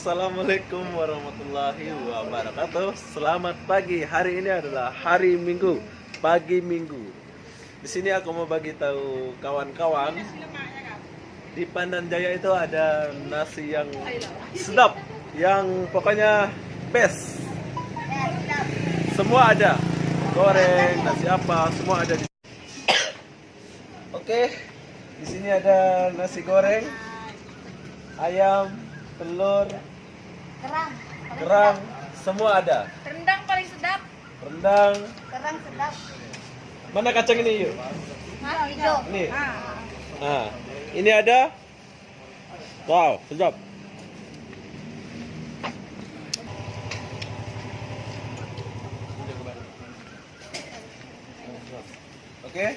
Assalamualaikum warahmatullahi wabarakatuh. Selamat pagi. Hari ini adalah hari Minggu, pagi Minggu. Di sini aku mau bagi tahu kawan-kawan, di Pandan Jaya itu ada nasi yang sedap, yang pokoknya best. Semua ada, goreng, nasi apa, semua ada. Oke, di sini ada nasi goreng, ayam, telur, kerang, semua ada. Rendang paling sedap. Rendang. Kerang sedap. Mana kacang ini yuk? Hijau. Ini. Nah, ini ada. Wow, sedap. Oke.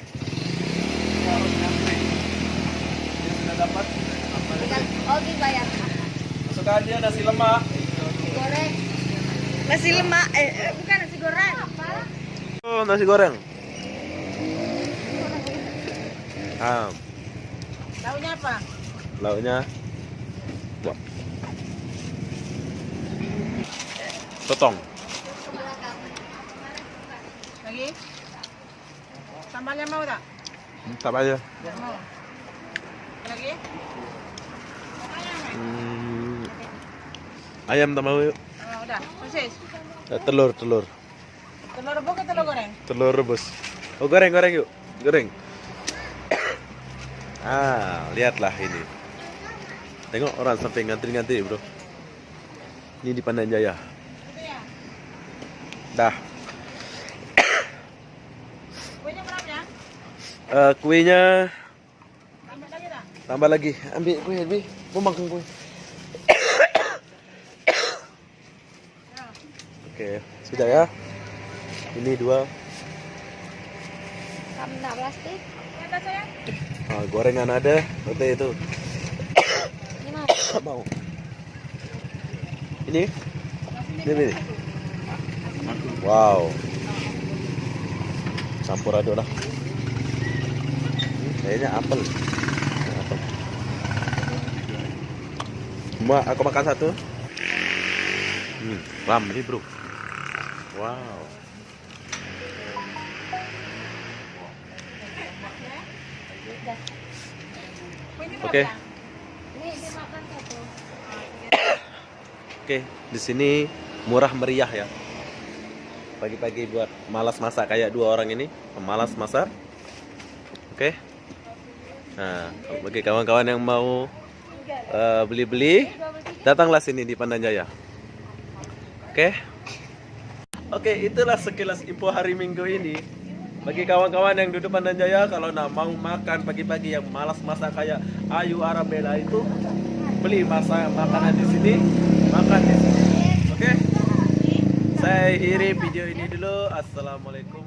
Ini sudah dapat. Oh, dibayar. Masukkan dia nasi lemak. Goreng. Nasi lemak. Bukan nasi goreng. Oh, nasi goreng. Lauknya apa? Lauknya. Wah. Sotong. Lagi. Sambalnya mau tak? Tambah aja. Mau. Lagi. Ayam tambah yuk. Udah, persis. Telur. Telur rebus ke telur goreng? Telur rebus. Oh, goreng yuk. Goreng. Lihatlah ini. Tengok orang sampai ngantri-ngantri, bro. Ini di Pandan Jaya. Itu ya? Dah. Kuenya berapa ya? Kuenya Tambah lagi tak? tambah lagi. Ambil kue, Bi. Mau makan kue. Oke, sudah ya. Ini 2. Kamu nak plastik? Ada saya. Gorengan ada. Oke itu. Ini mau. Mau. Ini. Ini. Wow. Campur aduk lah. Kayaknya apel. Aku makan satu. Ram ini, bro. Wow. Oke. Oke, di sini murah meriah ya. Pagi-pagi buat malas masak kayak 2 orang ini, pemalas masak. Oke. Nah, bagi kawan-kawan yang mau beli-beli, datanglah sini di Pandan Jaya. Oke. Oke, itulah sekilas info hari Minggu ini. Bagi kawan-kawan yang duduk Pandan Jaya, kalau mau makan pagi-pagi yang malas masak kayak Ayu Arabella itu, beli makanan di sini, makan di sini. Oke. Saya akhiri video ini dulu. Assalamualaikum